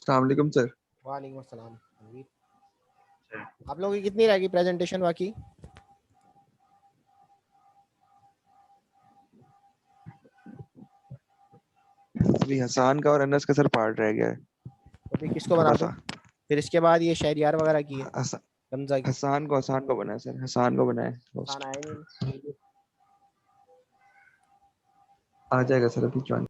अस्सलाम वालेकुम सर। वालेकुम अस्सलाम। आप लोगों की कितनी रहेगी प्रेजेंटेशन बाकी? अभी हसान का और अनस का सर पार्ट रह गया है अभी किसको बना थोड़ा दो? सा। फिर इसके बाद ये शहरियार वगैरह की है, हस, रमजा की। हसान को बना है सर, हसान को बनाए खान होस्ट। आया नहीं। आ जाएगा सर अभी ज्वाइन।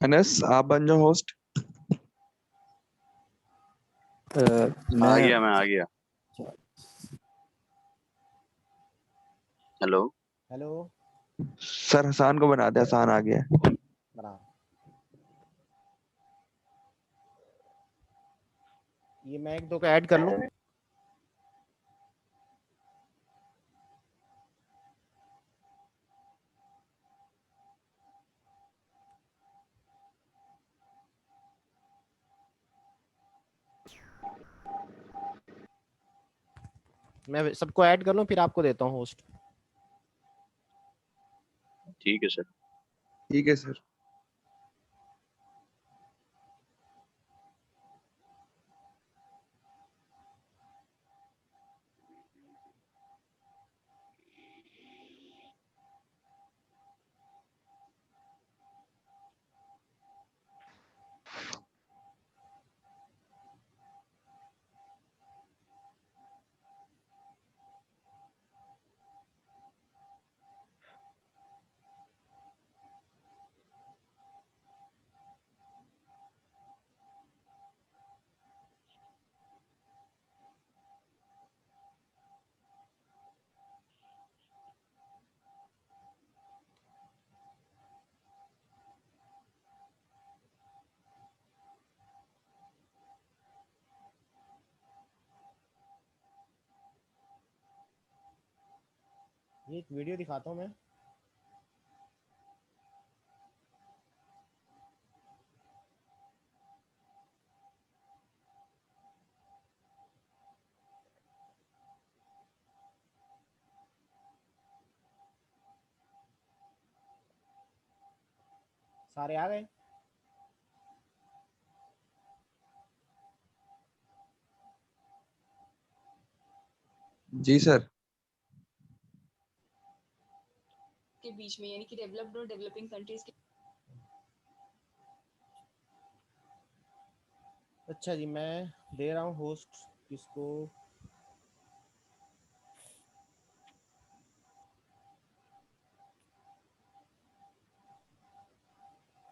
अनस आप बन जाओ होस्ट। आ गया, मैं आ गया। हेलो। हेलो। सर हसान को बना दे, हसान आ गया है। बना। ये मैं एक दो को ऐड कर लूं। मैं सबको ऐड कर लूं फिर आपको देता हूं होस्ट। ठीक है सर। ठीक है सर। ये एक वीडियो दिखाता हूं मैं। सारे आ गए? जी सर। के बीच में, यानी कि डेवलप्ड और डेवलपिंग कंट्रीज के। अच्छा जी, मैं दे रहा हूँ होस्ट किसको।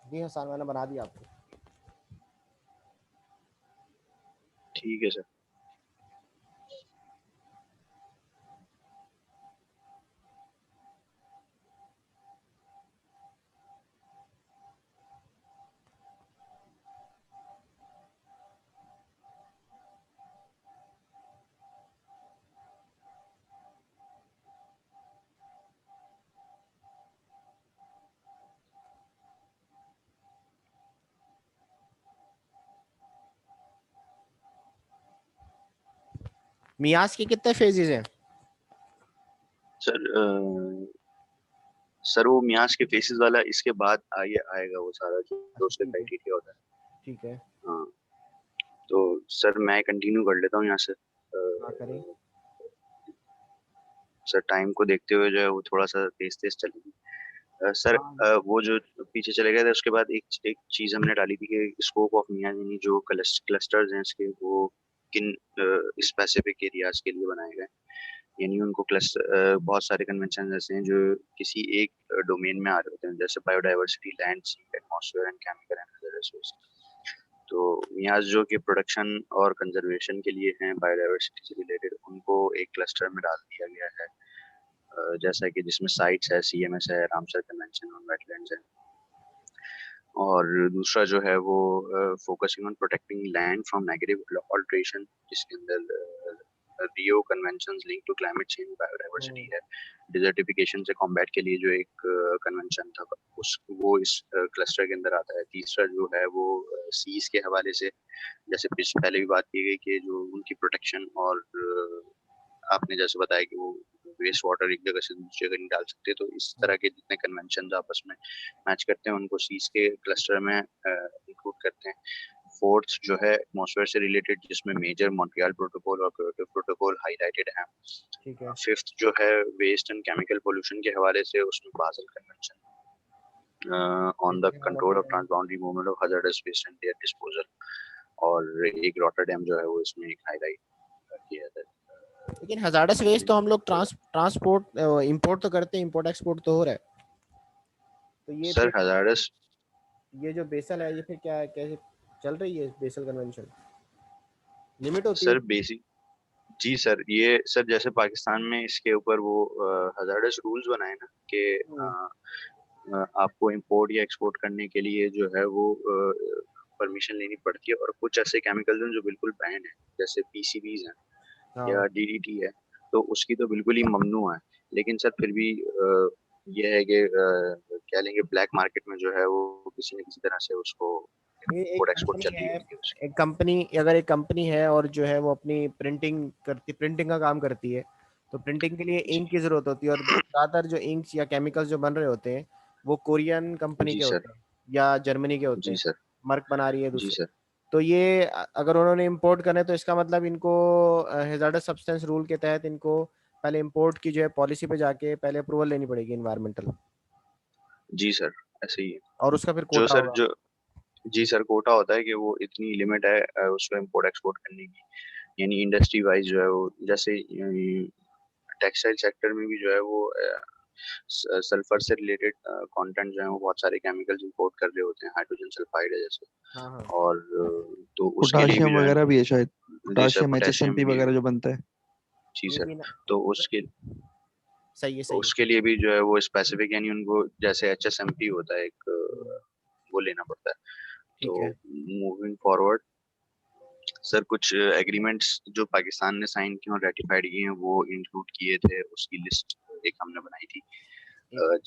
जी हसान, मैंने बना दिया आपको। ठीक है सर। मियास के कितने फेजेस हैं? सर सर वो मियास के फेसेस वाला इसके बाद आगे आएगा, वो सारा जो जो अच्छा उसका ठीक है। क्राइटेरिया होता है। ठीक है। हाँ, तो सर मैं कंटिन्यू कर लेता हूँ यहाँ से। हाँ करें। सर टाइम को देखते हुए जो है वो थोड़ा सा तेज तेज चलेगी। सर हाँ। वो जो पीछे चले गए थे उसके बाद एक एक चीज हमने डाली थी कि स्कोप ऑफ मियां, यानी जो क्लस्टर्स हैं इसके, वो किन स्पेसिफिक एरियाज के लिए बनाए गए। यानी उनको क्लस्टर, बहुत सारे कन्वेंशन ऐसे हैं जो किसी एक डोमेन में आ रहे होते हैं, जैसे biodiversity, land, sea, atmosphere and chemical and other resource. तो मियाज जो कि प्रोडक्शन और कंजर्वेशन के लिए हैं, बायोडाइवर्सिटी से रिलेटेड, उनको एक क्लस्टर में डाल दिया गया है। जैसा कि जिसमें साइट्स है, सीएमएस है, रामसर कन्वेंशन ऑन वेटलैंड्स है। और दूसरा जो है वो focusing on protecting land from negative alteration, जिसके अंदर Rio conventions link to climate change biodiversity है, डिजर्टिफिकेशन से कॉम्बैट के लिए जो एक कन्वेंशन था उस वो इस क्लस्टर के अंदर आता है। तीसरा जो है वो सीज के हवाले से, जैसे पहले भी बात की गई कि जो उनकी प्रोटेक्शन और आपने जैसे बताया कि वो वेस्ट वाटर एक जगह से दूसरी जगह नहीं डाल सकते, तो इस तरह के जितने कन्वेंशन आपस में मैच करते हैं उनको सीज के क्लस्टर में इंक्लूड करते हैं। फोर्थ जो है एटमॉस्फेयर से रिलेटेड, जिसमें मेजर मॉन्ट्रियल प्रोटोकॉल और क्योटो प्रोटोकॉल हाईलाइटेड है। ठीक है। फिफ्थ जो है वेस्ट एंड केमिकल पोल्यूशन के हवाले से, उसमें Basel convention on the control of transboundary movement of hazardous waste and their disposal, और एक रॉटरडैम जो है वो इसमें एक हाईलाइट किया जाता है। लेकिन हजार्डस वेस्ट तो हम लोग ट्रांसपोर्ट इंपोर्ट तो करते हैं, इंपोर्ट एक्सपोर्ट तो हो रहा है, तो ये सर हजार्डस, ये जो बेसल है ये फिर क्या कैसे चल रही है? बेसल कन्वेंशन लिमिट होती सर है? बेसिक जी सर, ये सर जैसे पाकिस्तान में इसके ऊपर वो हजार्डस रूल्स बनाए ना कि आपको इंपोर्ट या एक्सपोर्ट करने के लिए जो है वो परमिशन लेनी पड़ती है, और कुछ ऐसे केमिकल्स हैं जो बिल्कुल बैन है, जैसे पीसीबीज हैं या डीडीटी है, तो उसकी तो बिल्कुल ही ममनू है। लेकिन सर फिर भी ये है कि क्या लेंगे, ब्लैक मार्केट में जो है वो किसी न किसी तरह से उसको इंपोर्ट एक्सपोर्ट चल रही है। एक कंपनी, अगर एक कंपनी है और जो है वो अपनी प्रिंटिंग का काम करती है, तो प्रिंटिंग के लिए इंक की जरूरत होती है, और ज्यादातर जो इंक्स या केमिकल्स जो बन रहे होते हैं वो कोरियन कंपनी के होते हैं या जर्मनी के होते हैं। जी सर, मर्क बना रही है जी दूसरी। सर। तो ये अगर उन्होंने इंपोर्ट करने, तो इसका मतलब इनको हैजार्डस सब्सटेंस रूल के तहत इनको पहले इंपोर्ट की जो है पॉलिसी पे जाके पहले अप्रूवल लेनी पड़ेगी एनवायरमेंटल। जी सर, ऐसे ही है। और उसका फिर जो कोटा सर होगा। जो जी सर, कोटा होता है कि वो इतनी लिमिट है उसको इंपोर्ट एक्सपोर्ट करने की, यानी इंडस्ट्री वाइज जो है वो, जैसे टेक्सटाइल सेक्टर में भी जो है वो सल्फर से रिलेटेड कंटेंट जो है वो बहुत सारे केमिकल्स इंपोर्ट कर रहे होते हैं, हाइड्रोजन सल्फाइड है जैसे। हाँ हाँ। और तो उसके लिए भी पोटाशियम जो है, वगैरह भी है शायद, जी सर, पोटाशियम पोटेशियम HSMP भी है। वगैरह जो बनता है। जी ये सर, भी ना, तो उसके सही है तो सही उसके लिए भी जो है वो स्पेसिफिक, यानी उनको जैसे HSMP होता है एक, है। वो लेना पड़ता है। तो ठीक है। मूविंग फॉरवर्ड सर, कुछ एग्रीमेंट्स जो पाकिस्तान ने साइन किए और रेटिफाइड किए हैं वो इंक्लूड किए थे, उसकी लिस्ट एक हमने बनाई थी,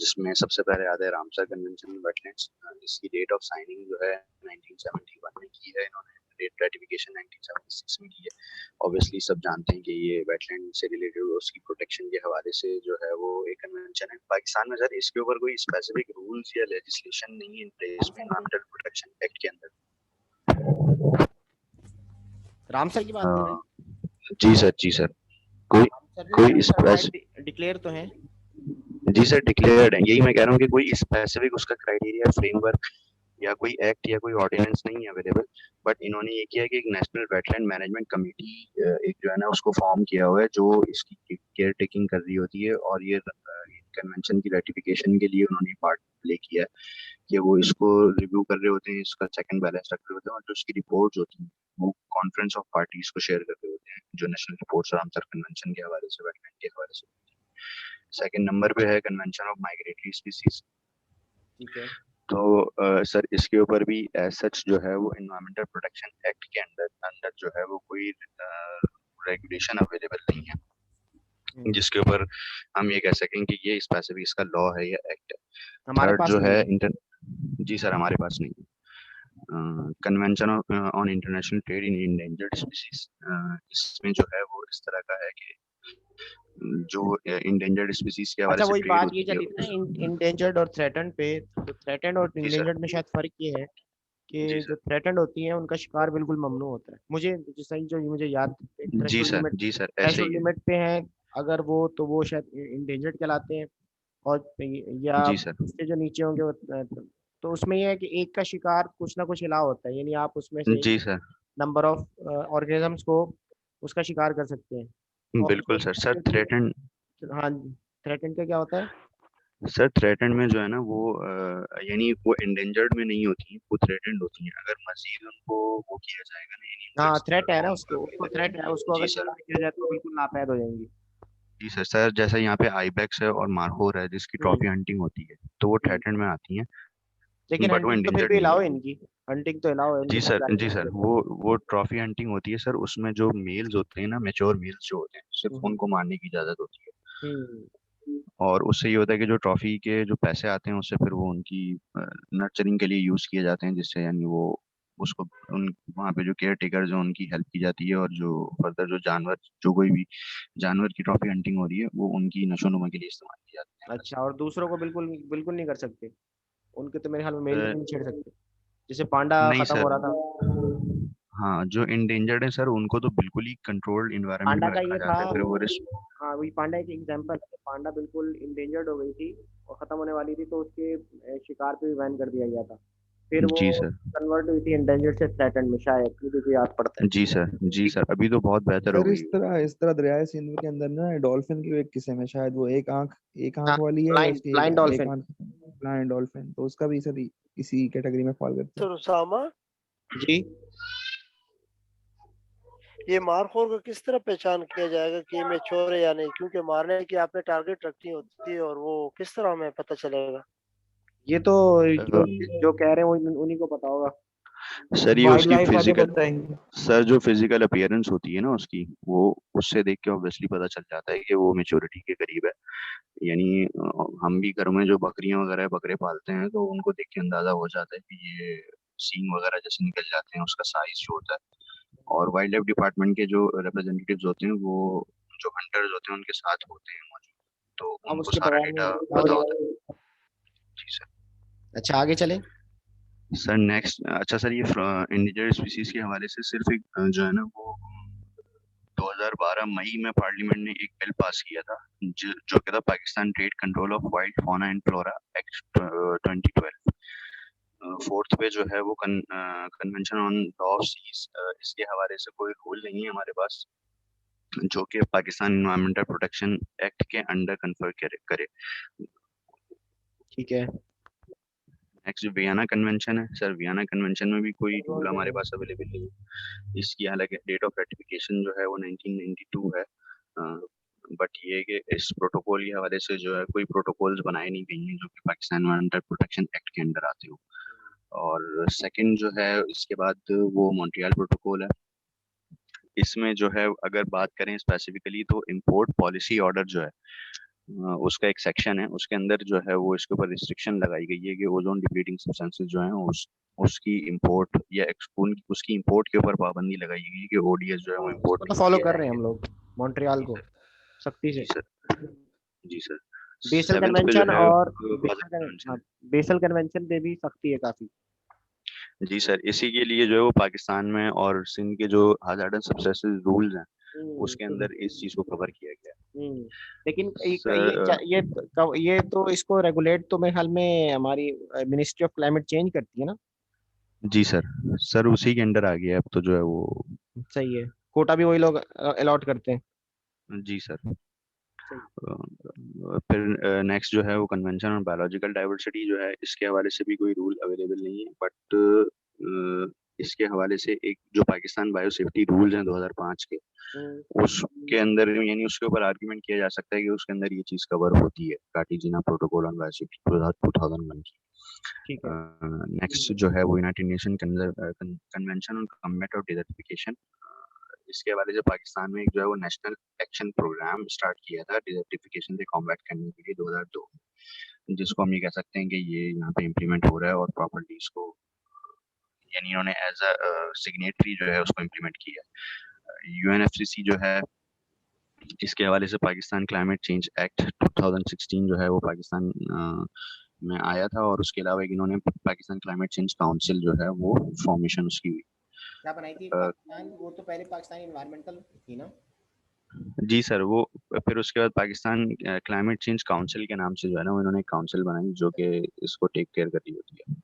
जिसमें सबसे पहले आता है रामसर कन्वेंशन ऑन वेटलैंड्स। इसकी डेट ऑफ साइनिंग जो है 1971 में की है इन्होंने, डेट रेटिफिकेशन 1976 में की है। ऑब्वियसली सब जानते हैं कि ये वेटलैंड से रिलेटेड उसकी प्रोटेक्शन के हवाले से जो है वो एक कन्वेंशन है। पाकिस्तान में सर इसके ऊपर कोई स्पेसिफिक रूल्स या लेजिस्लेशन नहीं है इन प्लेस में एनवायरमेंटल प्रोटेक्शन एक्ट के अंदर। रामसर की बात कर रहे हैं? जी सर, जी सर, कोई डिक्लेयर तो है। जी सर, डिक्लेयर्ड है, यही मैं कह रहा हूँ कि कोई स्पेसिफिक उसका क्राइटेरिया, फ्रेमवर्क या कोई एक्ट या कोई ऑर्डिनेंस नहीं है अवेलेबल। बट इन्होंने ये किया कि एक नेशनल वेटलैंड मैनेजमेंट कमेटी एक जो है ना उसको फॉर्म किया हुआ है, जो इसकी केयर टेकिंग कर रही होती है, और ये कन्वेंशन की रेटिफिकेशन के लिए उन्होंने पार्ट प्ले किया है कि वो इसको रिव्यू कर रहे होते हैं, इसका चेक एंड बैलेंस रख रहे होते हैं, और जो उसकी रिपोर्ट्स होती हैं वो कॉन्फ्रेंस ऑफ पार्टीज को शेयर कर रहे होते हैं, जो नेशनल रिपोर्ट्स रामसर कन्वेंशन के हवाले से, वेटलैंड के हवाले से। सेकंड नंबर पे है कन्वेंशन ऑफ माइग्रेटरी स्पीसीज। ठीक है। तो सर इसके ऊपर भी एज सच जो है वो एनवायरमेंटल प्रोटेक्शन एक्ट के अंदर जो है वो कोई रेगुलेशन अवेलेबल नहीं है जिसके ऊपर हम ये कह सकें कि ये स्पेसिफिक इसका लॉ है या एक्ट है। हमारे थर्ड पास जो नहीं है है। जी सर, हमारे पास नहीं है। Convention on international trade in endangered species, इसमें जो है वो इस तरह का है कि जो इंडेंजर्ड स्पीसीज के हवाले अच्छा, से वही ट्रेड बात ये होती है। चली थी ना इंडेंजर्ड और थ्रेटन्ड पे। तो थ्रेटन्ड और जी सर, इंडेंजर्ड में शायद फर्क ये है जी कि जो सर, थ्रेटन्ड होती है उनका शिकार बिल्कुल ममनू होता है। मुझे सही जो मुझे याद, एक जी थ्रेशोल्ड सर, लिमिट, जी सर, ऐसे ही है। पे है। अगर वो, तो वो शायद इंडेंजर्ड कहलाते हैं। और या जी सर, उससे जो नीचे होंगे तो उसमें ये है कि एक का शिकार कुछ ना कुछ इलाव होता है, यानी आप उसमें से जी सर, नंबर ऑफ ऑर्गेनिजम्स को उसका शिकार कर सकते हैं। और बिल्कुल सर। सर थ्रेटन हाँ, थ्रेटन्ड का क्या होता है? सर थ्रेटन में जो है ना वो यानी वो एंडेंजर्ड में नहीं होती हैं, वो थ्रेटन्ड होती हैं। अगर मजीद उनको वो किया जाएगा ना, यानी हाँ, थ्रेट है ना, उनको उसको थ्रेट है, उसको अगर जी सर, शिकार किया जाए तो बिल्कुल नापैद हो जाएंगी। जी सर। सर जैसे यहाँ पे आइबेक्स है और मारहोर है जिसकी हम्म। ट्रॉफी हंटिंग होती है, तो वो थ्रेटन्ड में आती हैं, लेकिन बट वो हंटिंग तो फिर एंडेंजर्ड भी नहीं अलाउ है होती। इनकी। हंटिंग तो अलाउ है जी उनकी सर, supply जी सर, वो ट्रॉफी हंटिंग होती है सर। उसमें जो मेल्स होते हैं ना, मैच्योर मेल्स जो होते हैं, सिर्फ हम्म उनको मारने की इजाजत होती है। हम्म, और उससे ये होता है कि जो ट्रॉफी के जो पैसे आते हैं उससे फिर वो उनकी नर्चरिंग के लिए यूज किए जाते हैं, जिससे यानी वो उसको उन वहाँ पे जो केयर टेकर जो उनकी हेल्प की जाती है, और जो फर्दर जो जानवर, जो कोई भी जानवर की ट्रॉफी हंटिंग हो रही है, वो उनकी नशोनुमा के लिए इस्तेमाल की जाती है अच्छा, पैसे। और दूसरों को बिल्कुल बिल्कुल नहीं कर सकते? उनके तो मेरे ख्याल में मेल भी अ, नहीं छेड़ सकते, जैसे पांडा नहीं खत्म हो सर, रहा था। हाँ, जो इंडेंजर्ड है सर उनको तो बिल्कुल ही कंट्रोल्ड इन्वायरमेंट पांडा में का रखा ये था, जाता है, फिर वो हाँ वही पांडा एक एग्जांपल है। पांडा बिल्कुल इंडेंजर्ड हो गई थी और खत्म होने वाली थी, तो उसके शिकार पे भी बैन कर दिया गया था। फिर वो जी सर, कन्वर्ट हुई थी इंडेंजर्ड से थ्रेटन्ड में, शायद मुझे तो याद पड़ता है। जी सर, जी सर, अभी तो बहुत बेहतर हो सर गई। इस तरह दरियाए सिंध के अंदर ना डॉल्फिन की एक किस्म है, शायद वो एक हाँ, आंख वाली है, या ब्लाइंड उसकी ब्लाइंड एक डॉल्फिन। आंख ब्लाइंड डॉल्फिन, तो उसका भी सर इसी कैटेगरी में फॉल करता है। तो उसामा, जी, ये मारखोर को किस तरह पहचान किया जाएगा कि ये मैच्योर है या नहीं, क्योंकि मारने की आपने टारगेट रखनी होती है, और वो किस तरह हमें पता चलेगा? ये तो अ, जो जो कह रहे हैं वो उन्हीं को पता होगा। सर ये वाइल्ड उसकी लाइफ वाले फिजिकल, बताएंगे। सर जो फिजिकल अपीयरेंस होती है ना उसकी, वो उससे देख के ऑब्वियसली पता चल जाता है कि वो मेच्योरिटी के करीब है। यानी हम भी घर में जो बकरियां वगैरह बकरे पालते हैं, तो उनको देख के अंदाजा हो जाता है कि ये सींग वगैरह जैसे निकल जाते हैं, उसका साइज जो होता है। और वाइल्ड लाइफ डिपार्टमेंट के जो रिप्रेजेंटेटिव्स होते हैं, वो जो हंटर्स होते हैं उनके साथ होते हैं मौजूद, तो अब उनको उसके सारा बगैर डेटा नहीं पता हो होता है। जाएगा। जी सर। अच्छा, आगे चले। सर नेक्स्ट, अच्छा सर, ये इंडिजिनस स्पीसीज के हवाले से सिर्फ एक जो है ना वो 2012 मई में पार्लियामेंट ने एक बिल पास किया था, जो कहता Pakistan trade control of wild fauna and flora act 2012। Fourth पे जो है वो convention on law of seas, इसके हवाले से कोई रूल नहीं है हमारे पास, जो कि पाकिस्तान इन्वायरमेंटल प्रोटेक्शन एक्ट के अंडर कन्फर करे। ठीक है। नेक्स्ट जो वियना कन्वेंशन है सर, वियना कन्वेंशन में भी कोई रूल हमारे पास अवेलेबल नहीं है। इसकी हालांकि डेट ऑफ रेटिफिकेशन जो है वो 1992 है, बट ये है कि इस प्रोटोकॉल के हवाले से जो है कोई प्रोटोकॉल्स बनाए नहीं गई हैं जो कि पाकिस्तान इन्वायरमेंटल प्रोटेक्शन एक्ट के अंडर आते हो। और सेकंड जो है इसके बाद वो मॉन्ट्रियल प्रोटोकॉल है। इसमें जो है अगर बात करें स्पेसिफिकली, तो इंपोर्ट पॉलिसी ऑर्डर जो है उसका एक सेक्शन है, उसके अंदर जो है वो इसके ऊपर रिस्ट्रिक्शन लगाई गई है कि ओजोन डिप्लीटिंग सब्सटेंसेस जो हैं उसकी इंपोर्ट या उसकी इंपोर्ट के ऊपर पाबंदी लगाई गई है कि ओडीएस जो है वो इंपोर्ट इसको तो नहीं फॉलो किए कर रहे हैं जाएंगे। हम लोग, मॉन्ट्रियल जी को सर, सख्ती जी से। सर, जी सर। बेसल सेवेंथ पे जो कन्वेंशन है और बाजल कन्वेंशन हाँ, है। बेसल कन्वेंशन पे भी सख्ती है काफी। जी सर, इसी के लिए जो है वो पाकिस्तान में और सिंध के जो हजार्डस सब्सटेंसेस रूल्स हैं उसके अंदर इस चीज को कवर किया गया हम्म, लेकिन है सर। ये तो इसको रेगुलेट तो मेरे ख्याल में हमारी मिनिस्ट्री ऑफ क्लाइमेट चेंज करती है ना। जी सर, सर उसी के अंडर आ गया अब तो जो है वो। सही है, कोटा भी वही लोग अलॉट करते हैं। जी सर। सही। फिर नेक्स्ट जो है वो कन्वेंशन ऑन बायोलॉजिकल डाइवर्सिटी जो है, इसके हवाले से भी कोई रूल अवेलेबल नहीं है, बट इसके हवाले से एक जो पाकिस्तान बायो सेफ्टी रूल्स हैं 2005 के, हम्म, उसके अंदर यानी उसके ऊपर आर्ग्यूमेंट किया जा सकता है कि उसके अंदर ये चीज कवर होती है, कार्टिजिना प्रोटोकॉल ऑन बायो सेफ्टी 2001 की। ठीक है। नेक्स्ट जो है वो United nation convention on combat of desertification, इसके हवाले से पाकिस्तान में एक जो है वो नेशनल एक्शन प्रोग्राम स्टार्ट किया था डिजर्टिफिकेशन से कॉम्बैट करने के लिए 2002 में, जिसको हम ये कह सकते हैं कि ये यहाँ पे इम्प्लीमेंट हो रहा है, और प्रॉपर्ली इसको यानी इन्होंने एज अ सिग्नेटरी जो है उसको इम्प्लीमेंट किया है। यूएनएफसीसी जो है, इसके हवाले से पाकिस्तान क्लाइमेट चेंज एक्ट 2016 जो है वो पाकिस्तान में आया था, और उसके अलावा एक इन्होंने पाकिस्तान क्लाइमेट चेंज काउंसिल जो है वो फॉर्मेशन उसकी हुई। क्या बनाई थी अ, पाकिस्तान? वो तो पहले पाकिस्तान इन्वायरमेंटल थी ना। जी सर, वो फिर उसके बाद पाकिस्तान क्लाइमेट चेंज काउंसिल के नाम से जो है ना वो इन्होंने एक काउंसिल बनाई जो कि इसको टेक केयर कर रही होती है।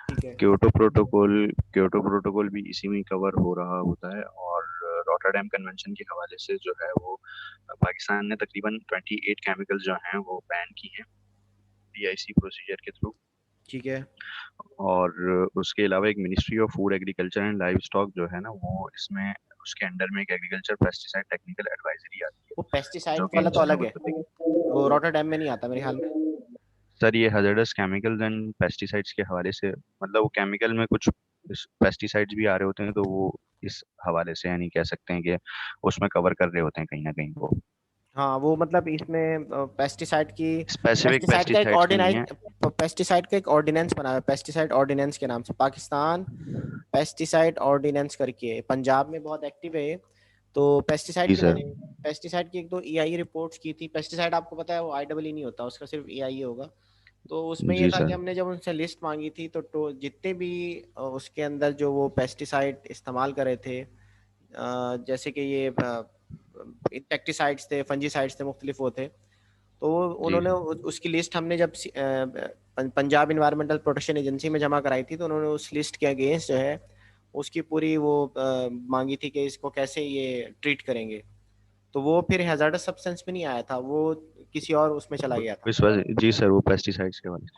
ठीक है। क्योटो प्रोटोकॉल भी इसी में कवर हो रहा होता है, और रॉटरडैम कन्वेंशन के हवाले से जो है वो पाकिस्तान ने तकरीबन 28 केमिकल जो हैं वो बैन की हैं पीआईसी प्रोसीजर के थ्रू। ठीक है। और उसके अलावा एक ministry of food agriculture and live stock जो है ना वो इसमें उसके अंडर में एक एग्रीकल्चर पेस्टिसाइड टेक्निकल एडवाइजरी आती वो है, पेस्टिसाइड जो कि वाला इन तो चीजों अलग को है, देखेगी। वो रॉटरडैम में नहीं आता मेरे ख्याल में। सर ये hazardous chemicals एंड पेस्टिसाइड्स के हवाले से, मतलब वो केमिकल में कुछ पेस्टिसाइड्स भी आ रहे होते हैं, तो वो इस हवाले से यानी कह सकते हैं कि उसमें कवर कर रहे होते हैं कहीं ना कहीं वो। हाँ, वो मतलब इसमें स्पेसिफिक पेस्टिसाइड का एक पेस्टिसाइड्स नहीं है। पेस्टिसाइड का एक ऑर्डिनेंस बना है, पेस्टिसाइड ऑर्डिनेंस के नाम से, पाकिस्तान पेस्टिसाइड ऑर्डिनेंस करके है। पंजाब में बहुत एक्टिव है ये। तो पेस्टिसाइड जी की सर। मैंने पेस्टिसाइड की एक दो EIE रिपोर्ट्स की थी। पेस्टिसाइड आपको पता है वो IEE नहीं होता, उसका सिर्फ EIE होगा। तो उसमें ये जी था कि सर। हमने जब उनसे लिस्ट मांगी थी तो जितने भी उसके अंदर जो वो पेस्टिसाइड इस्तेमाल करे थे, जैसे कि ये इंसेक्टिसाइड्स थे, फंजीसाइड्स थे, मुख्तलिफ वो थे। तो जी उन्होंने उसकी लिस्ट हमने जब पंजाब इन्वायरमेंटल प्रोटेक्शन एजेंसी में जमा कराई थी, तो उन्होंने उस लिस्ट के अगेंस्ट जो है उसकी पूरी वो मांगी थी कि इसको कैसे ये ट्रीट करेंगे। तो वो फिर हैजार्डस सब्सटेंस में नहीं आया था, वो किसी और उसमें चला गया था। विश्वास जी सर, वो पेस्टिसाइड्स के बारे में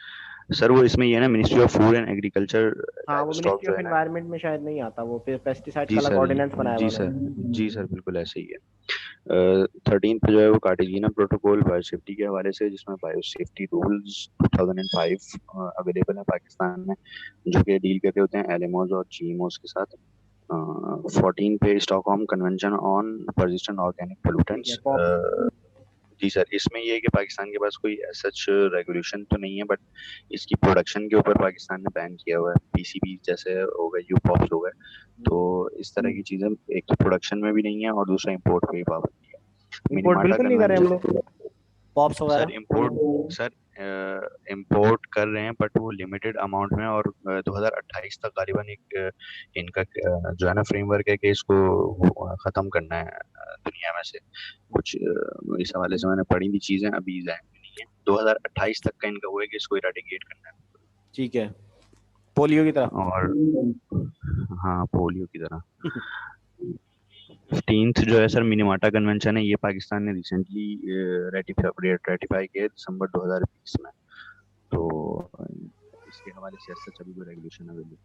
सर, वो इसमें ये है ना, ministry of food and agriculture हाँ, वो लाइव स्टॉक मिनिस्ट्री जो ऑफ है ना। एनवायरनमेंट में शायद नहीं आता, वो फिर पेस्टिसाइड जी का अलग सर। ऑर्डिनेंस बनाया हुआ जी उन्होंने। सर। जी सर, बिल्कुल ऐसे ही है। 13 पे जो है वो कार्टेजिना प्रोटोकॉल बायोसेफ्टी के हवाले से, जिसमें बायोसेफ्टी रूल्स 2005 अवेलेबल है पाकिस्तान में, जो कि डील करते होते हैं एलएमओज और जीएमओज के साथ। 14 पे Stockholm convention on persistent organic ठीक है, पोल्यूटेंट्स। पॉप। जी सर, इसमें ये है कि पाकिस्तान के पास कोई सच रेगुलेशन तो नहीं है, बट इसकी प्रोडक्शन के ऊपर पाकिस्तान ने बैन किया हुआ है। पीसीबी जैसे हो गए, यूपॉप्स हो गए, तो इस तरह की चीजें एक तो प्रोडक्शन में भी नहीं है और दूसरा इंपोर्ट पे भी पाबंदी है। इंपोर्ट मिनीमाटा बिल्कुल नहीं कर रहे हम कन्वेंशन। लोग, पॉप्स सर वगैरह। इंपोर्ट सर इंपोर्ट कर रहे हैं, बट वो लिमिटेड अमाउंट में, और 2028 तक गालिबन एक इनका जो है ना फ्रेमवर्क है कि इसको खत्म करना है दुनिया में से। कुछ इस हवाले से मैंने पढ़ी थी चीजें, अभी एग्जैक्ट नहीं है। 2028 तक का इनका वो है कि इसको इराडिकेट करना है। ठीक है, पोलियो की तरह। और हाँ, पोलियो की तरह। 15th जो है सर मिनीमाटा कन्वेंशन है, ये पाकिस्तान ने रिसेंटली रेटिफाई किया दिसंबर 2020 में। तो इसके हवाले से ऐसा सभी को रेगुलेशन अवेलेबल।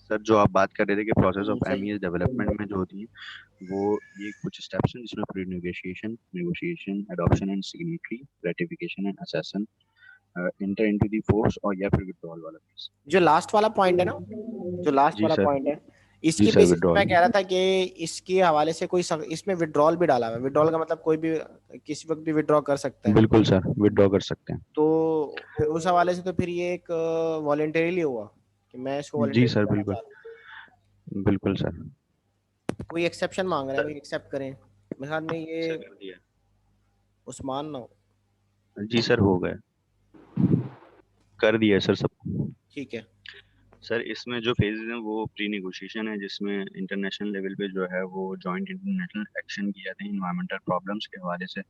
सर जो आप बात कर रहे थे कि प्रोसेस ऑफ सही। MES डेवलपमेंट में जो होती है वो, ये कुछ स्टेप्स हैं जिसमें pre negotiation, adoption and signatory, ratification and assassin, inter into the force, और या फिर विड्रॉल वाला फेज। जो लास्ट वाला पॉइंट है ना, जो लास्ट जी वाला सर। पॉइंट है, जी इसकी सर, बेसिस पे मैं विड्रॉल। कह रहा था कि इसके हवाले से इसमें विड्रॉल भी डाला हुआ है। विड्रॉल का मतलब कोई भी किसी वक्त भी विड्रॉ कर सकता है। बिल्कुल सर, विड्रॉ कर सकते हैं। तो फिर उस हवाले से तो फिर ये एक वॉलेंटरीली हुआ कि मैं इसको जी वॉलेंटरीली सर, करना बिल्कुल चाह रहा बिल्कुल सर। हूँ। कोई एक्सेप्शन मांग रहा है, कोई एक्सेप्ट करें। मेरे ख्याल में सर ये कर दिया। उस्मान ना हो। जी सर, हो गए, कर दिया सर सब। ठीक है। सर इसमें जो फेजेस हैं वो प्री नेगोशिएशन है, जिसमें इंटरनेशनल लेवल पे जो है वो जॉइंट इंटरनेशनल एक्शन किए जाते हैं इन्वायरमेंटल प्रॉब्लम्स के हवाले से।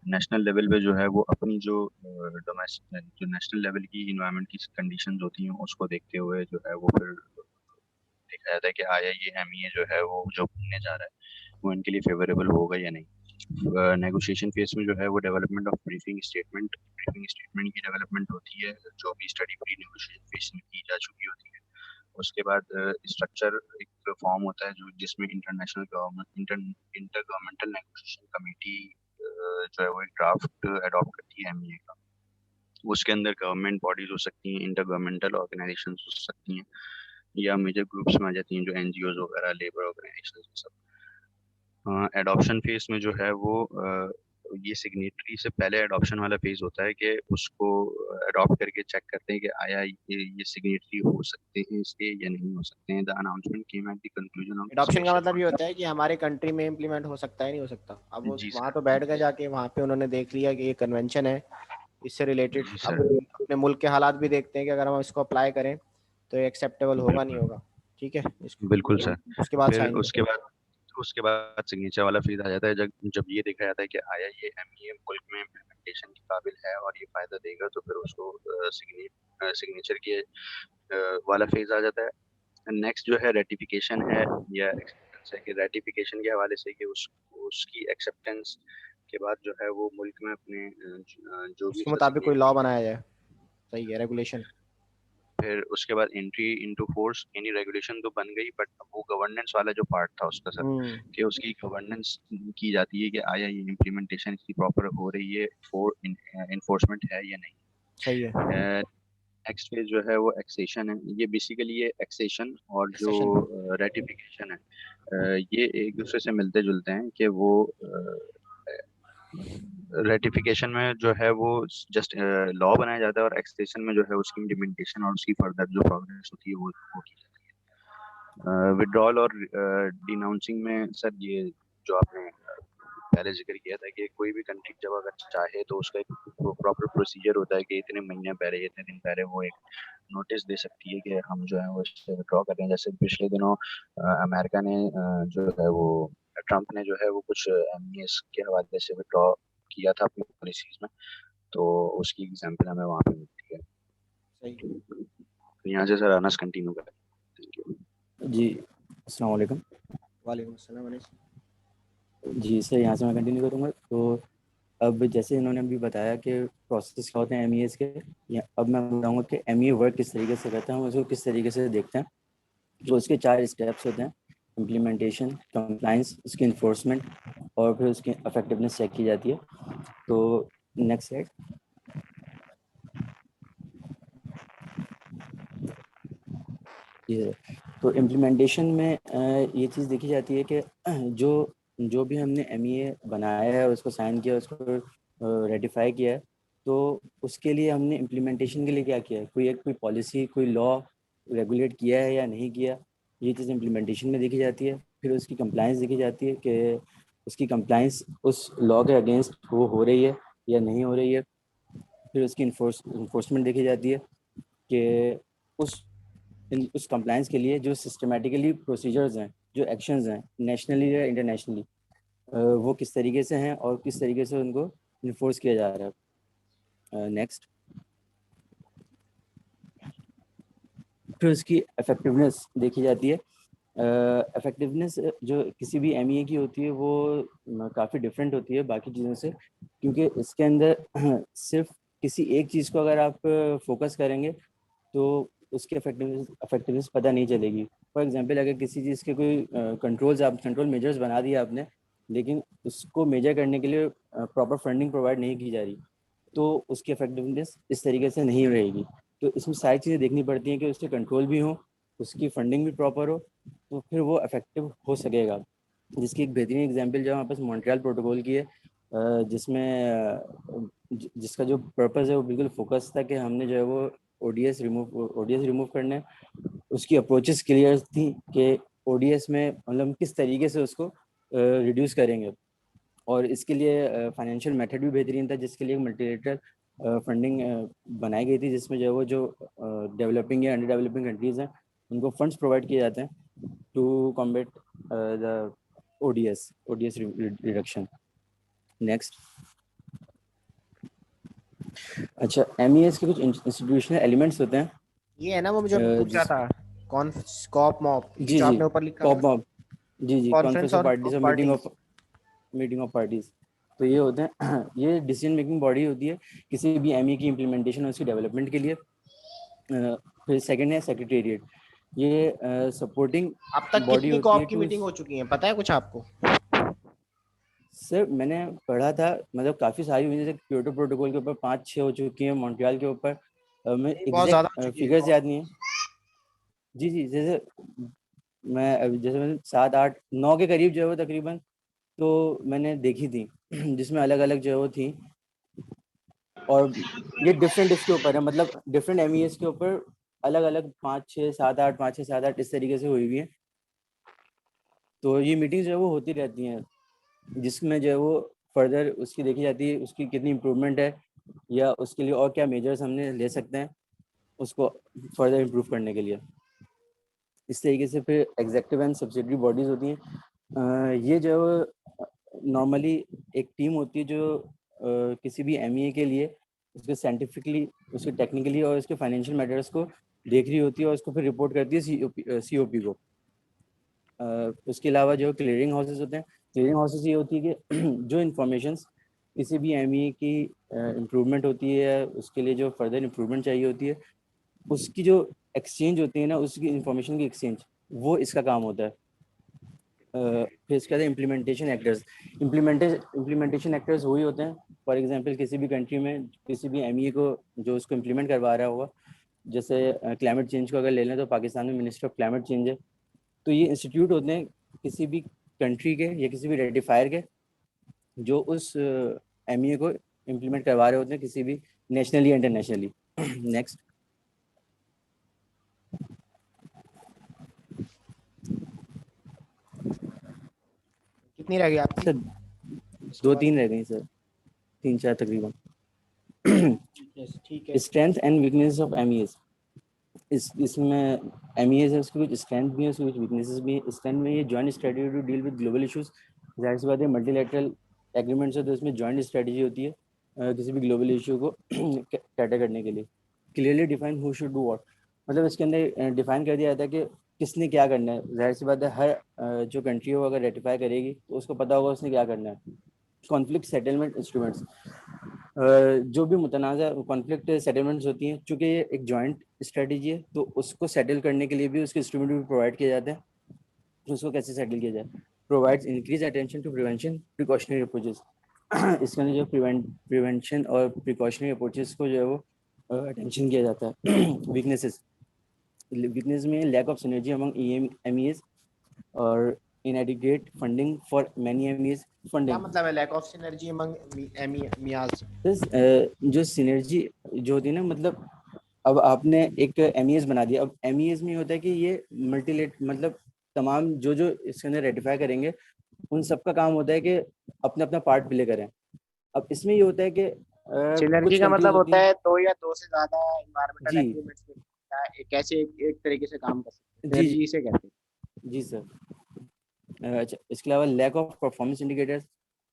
नेशनल लेवल पे जो है वो अपनी जो डोमेस्टिक जो नेशनल लेवल की इन्वायरमेंट की कंडीशंस होती हैं उसको देखते हुए जो है वो फिर देखा जाता है कि IIME जो है वो जो बनने जा रहा है वो इनके लिए फेवरेबल होगा या नहीं। नेगोशिएशन फेज में जो है वो डेवलपमेंट ऑफ ब्रीफिंग स्टेटमेंट की डेवलपमेंट होती है, जो भी स्टडी प्री नेगोशिएशन फेज में की जा चुकी होती है। उसके बाद स्ट्रक्चर एक फॉर्म होता है जो जिसमें international inter governmental negotiation committee जो है वो एक ड्राफ्ट अडॉप्ट करती है MEA का। उसके अंदर गवर्नमेंट बॉडीज हो सकती हैं, इंटर गवर्नमेंटल ऑर्गेनाइजेशंस हो सकती हैं, या मेजर ग्रुप्स में आ जाती हैं जो NGOs वगैरह, लेबर ऑर्गेनाइजेशंस सब। एडॉप्शन फेज में जो है वो ये सिग्नेटरी से पहले एडॉप्शन वाला फेज होता है कि उसको अडॉप्ट करके चेक करते हैं कि आया ये सिग्नेटरी हो सकते हैं इसके या नहीं हो सकते हैं। The announcement came at the conclusion of adoption का स्पेशल मतलब ये होता है कि हमारे कंट्री में इम्प्लीमेंट हो सकता है नहीं हो सकता। अब वो जी वहाँ सर। तो बैठ गए जाके, वहाँ पे उन्होंने देख लिया कि ये कन्वेंशन है, इससे रिलेटेड जी अब सर। अपने मुल्क के हालात भी देखते हैं कि अगर हम इसको अप्लाई करें तो ये एक्सेप्टेबल होगा नहीं होगा। ठीक है, बिल्कुल सर। उसके बाद फिर साइन करते उसके बाद सिग्नेचर वाला फेज आ जाता है, जब जब ये देखा जाता है कि आया ये MEA मुल्क में इम्प्लीमेंटेशन के काबिल है और ये फायदा देगा, तो फिर उसको सिग्नेचर के वाला फेज आ जाता है। नेक्स्ट जो है रेटिफिकेशन है या एक्सेप्टेंस है, कि रेटिफिकेशन के हवाले से कि उसकी एक्सेप्टेंस के बाद जो है वो मुल्क में अपने जो भी उसके उसका मुताबिक कोई लॉ सिग्नेटरी है। बनाया जाए। सही है, रेगुलेशन। फिर उसके बाद एंट्री इनटू फोर्स, यानी रेगुलेशन तो बन गई, बट वो गवर्नेंस वाला जो पार्ट था उसका सर, कि उसकी गवर्नेंस की जाती है कि आया ये इम्प्लीमेंटेशन इसकी प्रॉपर हो रही है, फॉर इन्फोर्समेंट है या नहीं। सही है। नेक्स्ट फेज जो है वो एक्सेशन है। ये बेसिकली ये एक्सेशन और जो Accession। रेटिफिकेशन है ये एक दूसरे से मिलते जुलते हैं कि वो रेटिफिकेशन में जो है वो जस्ट लॉ बनाया जाता है और एक्सटेंशन में जो है उसकी इम्प्लीमेंटेशन और उसकी फर्दर जो प्रोग्रेस होती है वो की जाती है। विड्रॉल और डिनाउंसिंग में सर ये जो आपने पहले जिक्र किया था कि कोई भी कंट्री जब अगर चाहे तो उसका एक वो प्रॉपर प्रोसीजर होता है कि इतने महीने पहले इतने दिन पहले वो एक नोटिस दे सकती है कि हम जो है वो इससे विड्रॉ कर रहे हैं। जैसे पिछले दिनों अमेरिका ने जो है वो ट्रम्प ने जो है वो कुछ एमईएस के हवाले से विड्रॉ किया था अपनी पॉलिसीज में, तो उसकी एग्जांपल हमें वहाँ पे मिलती है। सही। तो यहाँ से सर अनस कंटिन्यू करें। थैंक यू जी, अस्सलाम वालेकुम। वालेकुम अस्सलाम अनीस। जी सर, यहाँ से मैं कंटिन्यू करूँगा। तो अब जैसे इन्होंने अभी बताया कि प्रोसेस क्या होते हैं एमईएस के, अब मैं बताऊँगा कि एमईए वर्क किस तरीके से करता है, हम उसको किस तरीके से देखते हैं। तो उसके 4 स्टेप्स होते हैं: इम्प्लीमेंटेशन, कंप्लाइंस, उसकी इन्फोर्समेंट और फिर उसकी इफेक्टिवनेस चेक की जाती है। तो नेक्स्ट स्लाइड। जी सर, तो इम्प्लीमेंटेशन में ये चीज़ देखी जाती है कि जो भी हमने एमईए बनाया है, उसको साइन किया, उसको रेटिफाई किया है, तो उसके लिए हमने इम्प्लीमेंटेशन के लिए क्या किया है, कोई पॉलिसी, कोई लॉ रेगुलेट किया है या नहीं किया, ये चीज़ इम्प्लीमेंटेशन में देखी जाती है। फिर उसकी कंप्लाइंस देखी जाती है कि उसकी कंप्लाइंस उस लॉ के अगेंस्ट वो हो रही है या नहीं हो रही है। फिर उसकी इन्फोर्समेंट देखी जाती है कि उस कंप्लायंस के लिए जो सिस्टमेटिकली प्रोसीजर्स हैं, जो एक्शंस हैं नेशनली या इंटरनेशनली, वो किस तरीके से हैं और किस तरीके से उनको इन्फोर्स किया जा रहा है। नेक्स्ट, फिर उसकी इफेक्टिवनेस देखी जाती है। इफेक्टिवनेस जो किसी भी एमईए की होती है वो काफ़ी डिफरेंट होती है बाकी चीज़ों से, क्योंकि इसके अंदर सिर्फ किसी एक चीज़ को अगर आप फोकस करेंगे तो उसकी इफेक्टिवनेस पता नहीं चलेगी। फॉर एग्जांपल, अगर किसी चीज़ के कोई कंट्रोल मेजर्स बना दिया आपने, लेकिन उसको मेजर करने के लिए प्रॉपर फंडिंग प्रोवाइड नहीं की जा रही, तो उसकी इफेक्टिवनेस इस तरीके से नहीं रहेगी। तो इसमें सारी चीज़ें देखनी पड़ती हैं कि उसके कंट्रोल भी हो, उसकी फंडिंग भी प्रॉपर हो, तो फिर वो इफेक्टिव हो सकेगा। जिसकी एक बेहतरीन एग्जांपल जो हमारे पास मॉन्ट्रियल प्रोटोकॉल की है, जिसका जो पर्पस है वो बिल्कुल फोकस था कि हमने जो है वो ओडीएस रिमूव करने। उसकी अप्रोचेस क्लियर थी कि ओडीएस में मतलब किस तरीके से उसको रिड्यूस करेंगे, और इसके लिए फाइनेंशियल मेथड भी बेहतरीन था, जिसके लिए मल्टीलेटरल फंडिंग बनाई गई थी, जिसमें जो है वो जो डेवलपिंग या अंडर डेवलपिंग कंट्रीज़ हैं उनको फंड्स प्रोवाइड किए जाते हैं to combat the ODS reduction. Next, अच्छा, एमईएस के कुछ इंस्टीट्यूशनल एलिमेंट्स होते हैं। ये है ना वो मुझे पूछ रहा था, कौन स्कॉप मॉप जी जो जी, आपने ऊपर लिखा कॉप था, मॉप, जी कॉन्फ्रेंस कॉन्फ्रेंस ऑफ और पार्टीज और पार्टीज। Meeting of parties. तो ये होते हैं ये डिसीजन मेकिंग बॉडी होती है किसी भी एमई की इम्प्लीमेंटेशन और उसकी डेवलपमेंट के लिए। फिर सेकंड है सेक्रेटेरिएट, ये सपोर्टिंग अब तक बॉडी कितनी होती है कॉप की टू। मीटिंग हो चुकी है, पता है कुछ आपको? सर मैंने पढ़ा था, मतलब काफ़ी सारी हुई, जैसे क्योटो प्रोटोकॉल के ऊपर 5-6 हो चुकी हैं, मॉन्ट्रियल के ऊपर मैं नहीं, बहुत ज्यादा हो एग्जैक्ट चुकी है। फिगर्स याद नहीं है। जी जी, जैसे मैंने 7-8-9 के करीब जो है वो तकरीबन तो मैंने देखी थी जिसमें अलग अलग जो है वो थी, और ये डिफरेंट इसके ऊपर है, मतलब डिफरेंट एमईएस के ऊपर अलग अलग 5-6-7-8 इस तरीके से हुई हुई है। तो ये मीटिंग्स जो है वो होती रहती हैं, जिसमें जो है वो फर्दर उसकी देखी जाती है उसकी कितनी इम्प्रूवमेंट है, या उसके लिए और क्या मेजर्स हमने ले सकते हैं उसको फर्दर इम्प्रूव करने के लिए। इस तरीके से फिर एग्जेक्टिव एंड सब्सिडरी बॉडीज़ होती हैं। ये जो नॉर्मली एक टीम होती है जो किसी भी एमईए के लिए उसके साइंटिफिकली, उसके टेक्निकली और उसके फाइनेंशियल मैटर्स को देख रही होती है, और उसको फिर रिपोर्ट करती है सीओपी को। उसके अलावा जो क्लियरिंग हाउसेस होते हैं, क्लियरिंग हाउसेस ये होती है कि जो इन्फॉर्मेशंस किसी भी एमईए की इम्प्रूवमेंट होती है, उसके लिए जो फर्दर इम्प्रूवमेंट चाहिए होती है, उसकी जो एक्सचेंज होती है ना, उसकी इंफॉर्मेशन की एक्सचेंज, वो इसका काम होता है। फिर इसके बाद इम्प्लीमेंटेशन एक्टर्स। इम्प्लीमेंटेशन एक्टर्स वही होते हैं, फॉर एग्जांपल किसी भी कंट्री में किसी भी एमईए को जो उसको इम्प्लीमेंट करवा रहा होगा, जैसे क्लाइमेट चेंज को अगर ले लें तो पाकिस्तान में मिनिस्टर ऑफ क्लाइमेट चेंज है। तो ये इंस्टीट्यूट होते हैं किसी भी कंट्री के या किसी भी रेटिफायर के, जो उस एमईए को इम्प्लीमेंट करवा रहे होते हैं किसी भी नेशनली या इंटरनेशनली। नेक्स्ट। कितनी रह गई आपकी? सर 2-3 रह गई सर, 3-4 तकरीबन। ठीक है। Strength and weakness of MES. इसमें एमईएस है, उसकी कुछ स्ट्रेंथ भी है, उसकी कुछ वीकनेसेस भी है। स्ट्रेंथ में ये joint strategy to deal with global issues. जाहिर सी बात है मल्टीलैटरल एग्रीमेंट्स है तो इसमें जॉइंट स्ट्रेटजी होती है किसी भी ग्लोबल इशू को कैटर करने के लिए। Clearly define who should do what, मतलब इसके अंदर डिफाइन कर दिया जाता है कि किसने क्या करना है। जाहिर सी बात है हर जो कंट्री हो अगर रेटिफाई करेगी तो उसको पता होगा उसने क्या करना है। कॉन्फ्लिक्ट सेटलमेंट इंस्ट्रूमेंट्स, जो भी मुतनाज़ा कॉन्फ्लिक्ट सेटलमेंट्स होती हैं, चूँकि ये एक जॉइंट स्ट्रेटजी है तो उसको सेटल करने के लिए भी उसके इंस्ट्रूमेंट भी प्रोवाइड किए जाते हैं। तो उसको कैसे सेटल किया जाए? Provides increase attention to prevention precautionary approaches. इसके अंदर जो प्रिवेंशन और प्रिकॉशनरी अप्रोचेस को जो है वो अटेंशन किया जाता है। वीकनेसेस में lack of synergy among MEAs और inadequate funding for many MEAs funding. क्या मतलब है lack of synergy among MEAs? जो सिनर्जी जो होती है ना, मतलब अब आपने एक एमईएस बना दिया। अब एमईएस में होता है कि ये मल्टीलेट मतलब तमाम जो इसके अंदर रेटिफाई करेंगे उन सबका काम होता है कि अपना अपना पार्ट प्ले करें। अब इसमें ये होता है कि सिनर्जी का मतलब होता है दो या दो से ज्यादा एनवायरमेंटल जी। एग्रीमेंट्स कैसे एक तरीके से काम कर सकते हैं। जी। सिनर्जी इसे कहते हैं। जी सर। अच्छा, इसके अलावा लैक ऑफ परफॉर्मेंस इंडिकेटर्स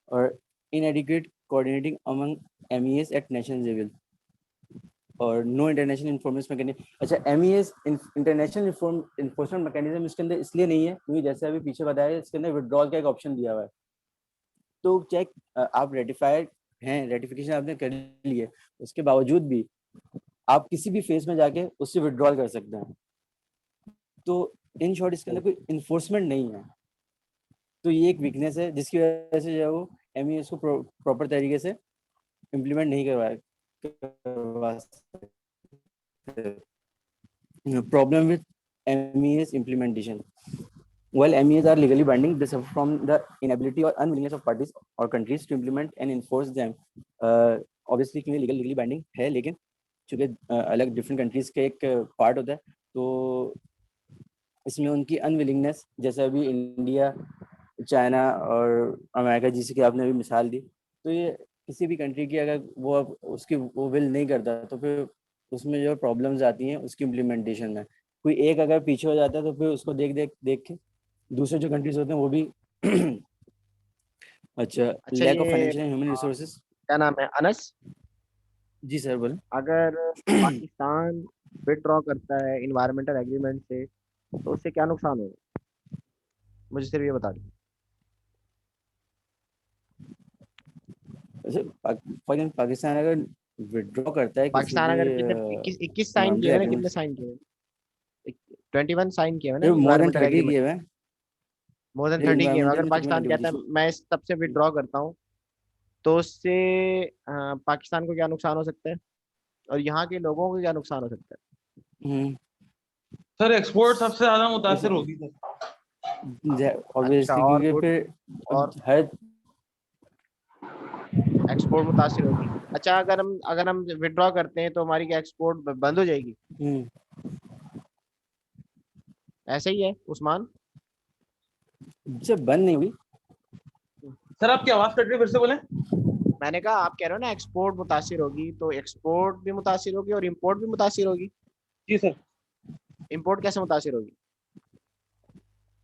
और inadequate coordinating among MES at national level और नो इंटरनेशनल इन्फॉर्मेशन मैकेनिज्म। अच्छा, एमईएस इंटरनेशनल इन्फोर्समेंट मैकेनिज्म इसके अंदर इसलिए नहीं है क्योंकि जैसे अभी पीछे बताया इसके अंदर विड्रॉल का एक ऑप्शन दिया हुआ है। तो चेक आप रेटिफाइड हैं, रेटिफिकेशन आपने कर ली है, उसके बावजूद भी आप किसी भी फेज में जाके उससे विड्रॉल कर सकते हैं। तो इन शॉर्ट इसके अंदर कोई इन्फोर्समेंट नहीं है। तो ये एक वीकनेस है जिसकी वजह से जो है वो एमईएस को प्रॉपर तरीके से इम्प्लीमेंट नहीं करवा सकते। Problem with MES implementation. While MES are legally binding, they suffer from the inability or unwillingness of parties or countries to implement and enforce them. Obviously क्योंकि legally binding है, लेकिन चूँकि अलग different countries का एक part होता है, तो इसमें उनकी unwillingness, जैसे अभी इंडिया, चाइना और अमेरिका जिसकी कि आपने अभी मिसाल दी, तो ये किसी भी कंट्री की अगर वो उसकी वो विल नहीं करता तो फिर उसमें जो प्रॉब्लम्स आती हैं उसकी इम्प्लीमेंटेशन में। कोई एक अगर पीछे हो जाता है तो फिर उसको देख के दूसरे जो कंट्रीज होते हैं वो भी अच्छा lack of financial and human resources. क्या नाम है? अनस जी सर बोलें। अगर पाकिस्तान विथड्रॉ करता है इन्वायरमेंटल एग्रीमेंट से तो उससे क्या नुकसान होगा? मुझे सिर्फ ये बता दीजिए। पाकिस्तान अगर विथड्रॉ करता है, पाकिस्तान अगर कितने 21 साइन किए हैं, कितने साइन किए? 21 साइन किए हैं ना मोर देन 30 किए हुए। मोर देन 30 किए हैं। अगर पाकिस्तान कहता है मैं इस सब से विथड्रॉ करता हूँ तो उससे पाकिस्तान को क्या नुकसान हो सकता है और यहाँ के लोगों को क्या नुकसान हो सकता है? सर एक्सपोर्ट सबसे ज्यादा मुतासिर होगी सर। ऑब्वियसली क्योंकि फिर हर एक्सपोर्ट मुतासिर होगी। अच्छा, अगर हम विथड्रॉ करते हैं तो हमारी क्या एक्सपोर्ट बंद हो जाएगी? ऐसे ही है उस्मान? जब बंद नहीं हुई सर। आपकी आवाज कट रही है, फिर से बोलें। मैंने कहा आप कह रहे हो ना एक्सपोर्ट मुतासिर होगी, तो एक्सपोर्ट भी मुतासिर होगी और इंपोर्ट भी मुतासिर होगी। जी सर। इंपोर्ट कैसे मुतासिर होगी?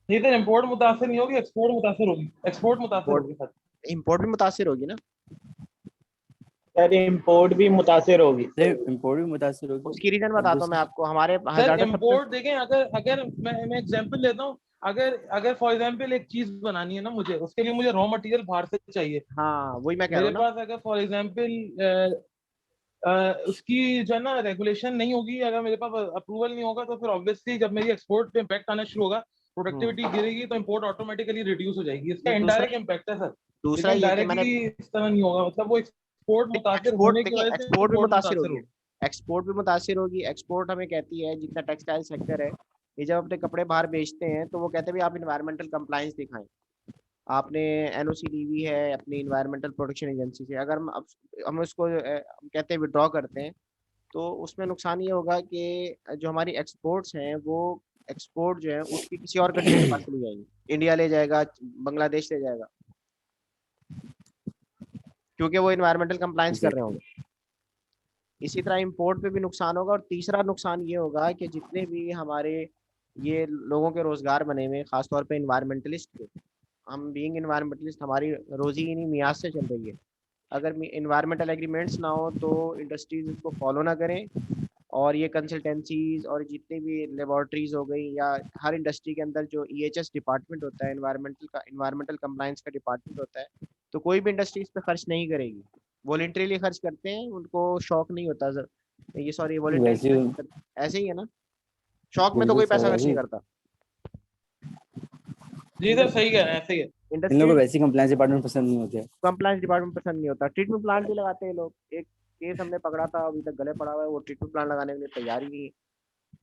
नहीं सर, इंपोर्ट मुतासिर नहीं होगी, एक्सपोर्ट मुतासिर होगी। एक्सपोर्ट मुतासिर होगी सर। इंपोर्ट भी मुतासिर होगी ना सर? इंपोर्ट भी मुतासिर होगी। इंपोर्ट भी मुतासिर होगी। उसकी रीजन बताता हूँ मैं आपको। हमारे सर इंपोर्ट देखें, अगर मैं एग्जांपल लेता हूँ, अगर फॉर एग्जांपल एक चीज बनानी है ना मुझे, उसके लिए मुझे रॉ मटेरियल बाहर से चाहिए। हाँ वही मैं कह रहा हूँ मेरे पास अगर फॉर एग्जांपल उसकी जो है ना रेगुलेशन नहीं होगी, अगर मेरे पास अप्रूवल नहीं होगा, तो फिर ऑब्वियसली जब मेरी एक्सपोर्ट पे इम्पैक्ट आना शुरू होगा प्रोडक्टिविटी गिरेगी तो इंपोर्ट ऑटोमेटिकली रिड्यूस हो जाएगी। इसका ये इनडायरेक्ट इम्पैक्ट है सर, दूसरा लेकिन ये कि मैंने डायरेक्टली इस तरह नहीं होगा। मतलब वो एक्सपोर्ट मुतासिर होने की वजह से एक्सपोर्ट भी import मुतासिर होगी, होगी। एक्सपोर्ट भी मुतासिर होगी। एक्सपोर्ट हमें कहती है, जितना टेक्सटाइल सेक्टर है, ये जब अपने कपड़े बाहर बेचते हैं तो वो कहते हैं भी आप इन्वायरमेंटल कंप्लायंस दिखाएं, आपने एनओसी ली हुई है अपनी इन्वायरमेंटल प्रोटेक्शन एजेंसी से। अगर हम उसको हम कहते हैं विड्रॉ करते हैं, तो उसमें नुकसान ये होगा कि जो हमारी एक्सपोर्ट्स हैं वो एक्सपोर्ट जो है उठ के किसी और कंट्री के पास चली जाएंगी, इंडिया ले जाएगा, बांग्लादेश ले जाएगा, क्योंकि वो इन्वायरमेंटल कंप्लायंस कर रहे होंगे। इसी तरह इंपोर्ट पे भी नुकसान होगा। और तीसरा नुकसान ये होगा कि जितने भी हमारे ये लोगों के रोजगार बने हुए, खासतौर पे इन्वायरमेंटलिस्ट के, हम बीइंग इन्वायरमेंटलिस्ट हमारी रोजी इन्हीं मियाद से चल रही है। अगर इन्वायरमेंटल एग्रीमेंट्स ना हो तो इंडस्ट्रीज इसको फॉलो ना करें, और ये कंसल्टेंसीज और जितनी भी लेबॉर्ट्रीज हो गई, या हर इंडस्ट्री के अंदर जो ईएचएस डिपार्टमेंट होता है, इन्वायरमेंटल कंप्लायंस का डिपार्टमेंट होता है, तो कोई भी इंडस्ट्री इस पर खर्च नहीं करेगी। वॉलंटरीली खर्च करते हैं, उनको शौक नहीं होता सर, ये सॉरी वैसे वॉलंटरी ऐसे ही है ना, शौक में तो बिल्कुल कोई सर, पैसा खर्च वैसे नहीं करता। जी सर सही कह रहे हैं, सही है। इन लोगों इंडस्ट्री को वैसे कंप्लायंस डिपार्टमेंट पसंद नहीं होते। कंप्लायंस डिपार्टमेंट पसंद नहीं होता। ट्रीटमेंट प्लांट भी लगाते हैं लोग। एक केस हमने पकड़ा था, अभी तक गले पड़ा हुआ है, वो ट्रीटमेंट प्लांट लगाने के लिए तैयार ही नहीं है।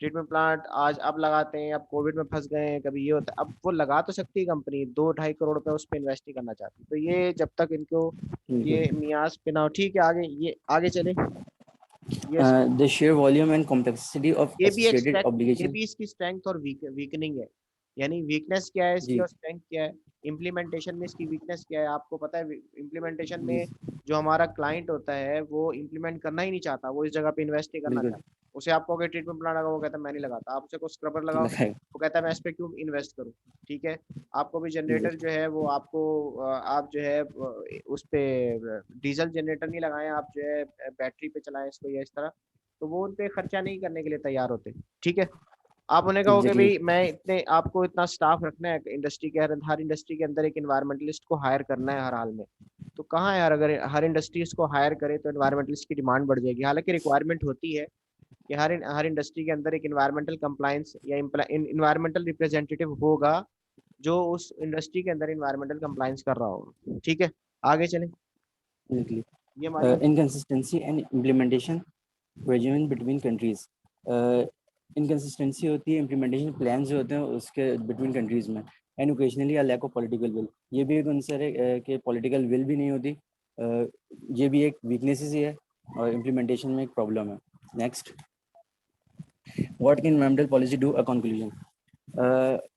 ट्रीटमेंट प्लांट आज अब लगाते हैं, अब कोविड में फंस गए हैं, कभी ये होता है। अब वो लगा तो सकती है कंपनी, 2-2.5 करोड़ रुपए उस पर इन्वेस्ट नहीं करना चाहती, तो ये जब तक इनको ये मियाज पे ना हो। ठीक है, आगे ये आगे चले। ये The sheer volume and complexity of ये भी एक associated strength, ये obligation. भी इसकी स्ट्रेंथ और वीकनिंग है। यानी वीकनेस क्या है इसकी जी और स्ट्रेंथ क्या है। इम्प्लीमेंटेशन में इसकी वीकनेस क्या है आपको पता है। इम्प्लीमेंटेशन जी में जो हमारा क्लाइंट होता है वो इम्प्लीमेंट करना ही नहीं चाहता, वो इस जगह पे इन्वेस्ट नहीं करना बिल्कुल चाहता। उसे आपको अगर ट्रीटमेंट प्लान लगा, वो कहता है मैं नहीं लगाता। आप उसे को स्क्रबर लगाओ, लगाए वो कहता है मैं इस पे क्यों इन्वेस्ट करूँ। ठीक है, आपको भी जी जनरेटर जो है वो आपको आप जो है उस पे डीजल जनरेटर नहीं लगाएं, आप जो है बैटरी पे चलाएं इसको या इस तरह, तो वो उन पे खर्चा नहीं करने के लिए तैयार होते। ठीक है, आप उन्हें कहोगे एग्जैक्टली भाई मैं इतने आपको इतना स्टाफ रखना है इंडस्ट्री के, हर इंडस्ट्री के अंदर एक इन्वायरमेंटलिस्ट को हायर करना है हर हाल में, तो कहाँ है यार। अगर हर इंडस्ट्री इसको हायर करे तो इन्वायरमेंटलिस्ट की डिमांड बढ़ जाएगी। हालांकि रिक्वायरमेंट होती है कि हर इंडस्ट्री के अंदर एक इन्वायरमेंटल कंप्लायंस या इन्वायरमेंटल रिप्रेजेंटेटिव होगा जो उस इंडस्ट्री के अंदर इन्वायरमेंटल कंप्लायंस कर रहा होगा। ठीक है, आगे चलें। ये हमारी inconsistency and implementation regimen between countries. Inconsistency होती है implementation plans जो होते हैं उसके between countries में, and occasionally a lack of political will. ये भी एक आंसर है कि political will भी नहीं होती, ये भी एक weaknesses ही है और implementation में एक problem है. Next, what can environmental policy do? A conclusion.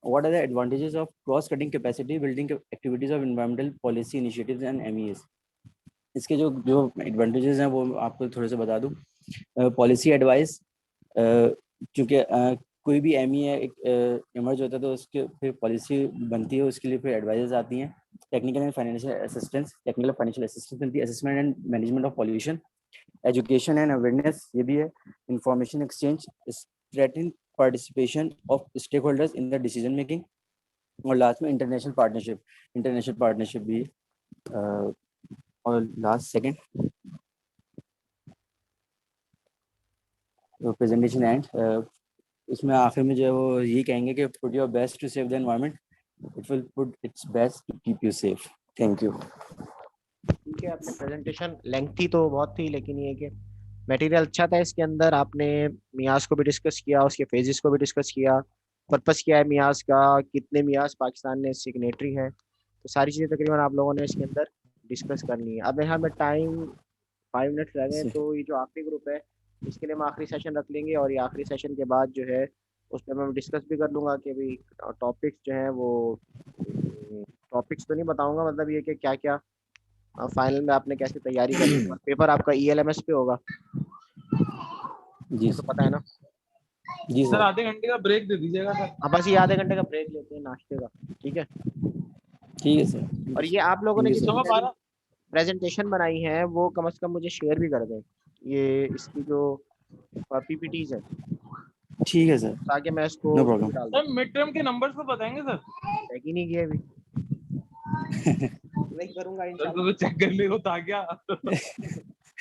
What are the advantages of cross-cutting capacity building activities of environmental policy initiatives and MEAs? इसके जो जो एडवांटेजेस हैं वो आपको थोड़े से बता दूं। पॉलिसी एडवाइस, क्योंकि कोई भी MEA इमर्ज होता है तो उसके फिर पॉलिसी बनती है, उसके लिए फिर एडवाइजेस आती हैं। टेक्निकल एंड फाइनेंशियल असिस्टेंस मिलती है। Assessment and management of pollution, education and awareness, ये भी है। Information exchange, strengthening participation of stakeholders in the decision making, और लास्ट में इंटरनेशनल पार्टनरशिप भी। और लास्ट सेकंड प्रेजेंटेशन एंड, इसमें आखिर में जो है वो यही कहेंगे कि put your best to save the environment, it will put its best to keep you safe. Thank you. ठीक है, आपने प्रेजेंटेशन लेंथी तो बहुत थी, लेकिन ये कि मटेरियल अच्छा था। इसके अंदर आपने मियाज को भी डिस्कस किया, उसके फेजेस को भी डिस्कस किया, पर्पस क्या है मियाज का, कितने मियाज पाकिस्तान ने सिग्नेटरी है, तो सारी चीज़ें तकरीबन आप लोगों ने इसके अंदर डिस्कस करनी है। अब यहाँ में टाइम 5 मिनट रह गए, तो ये जो आखिरी ग्रुप है इसके लिए हम आखिरी सेशन रख लेंगे, और ये आखिरी सेशन के बाद जो है उस पर मैं डिस्कस भी कर लूँगा कि भाई टॉपिक्स जो हैं वो टॉपिक्स तो नहीं बताऊँगा, मतलब ये कि क्या क्या फाइनल में आपने कैसे तैयारी करनी है। पेपर आपका ELMS पे होगा, जी तो पता है ना। जी सर सर। आधे घंटे का ब्रेक दे दीजिएगा सर। अब बस ये आधे घंटे का ब्रेक लेते हैं नाश्ते का, ठीक है। ठीक है सर। और ये आप लोगों ने ठीक है जितनी सर। बारह प्रेजेंटेशन बनाई है वो कम से कम मुझे शेयर भी कर दें, ये इसकी जो PPTs है, ठीक है सर, ताकि मैं इसको नो उसमें भी प्रॉब्लम। डाल दूं। सर मिड टर्म के नंबर्स तो बताएंगे सर। चेक ही नहीं किया अभी, नहीं करूंगा सर इंशाल्लाह। तो चेक कर ले होता क्या।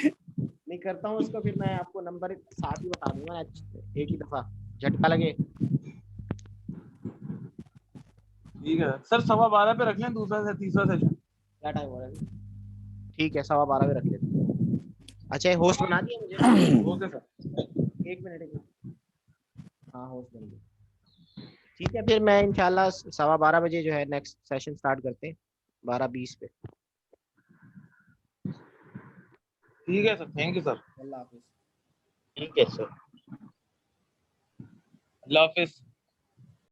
नहीं करता हूँ उसको, फिर मैं आपको नंबर साथ ही बता दूंगा एक ही दफा, झटका लगे। ठीक है सर 12:15 पे रख लें दूसरा से तीसरा सेशन। क्या टाइम हो रहा है? ठीक है 12:15 पे रख लेते हैं। अच्छा होस्ट बना दिया मुझे? Okay sir. एक मिनट। हाँ होस्ट बन गया। ठीक है फिर मैं इंशाल्लाह 12:15 बजे जो है नेक्स्ट सेशन स्टार्ट करते हैं 12:20 पे। ठीक है सर, थैंक यू सर। अल्लाह हाफिज। ठीक है सर। अल्लाह हाफिज।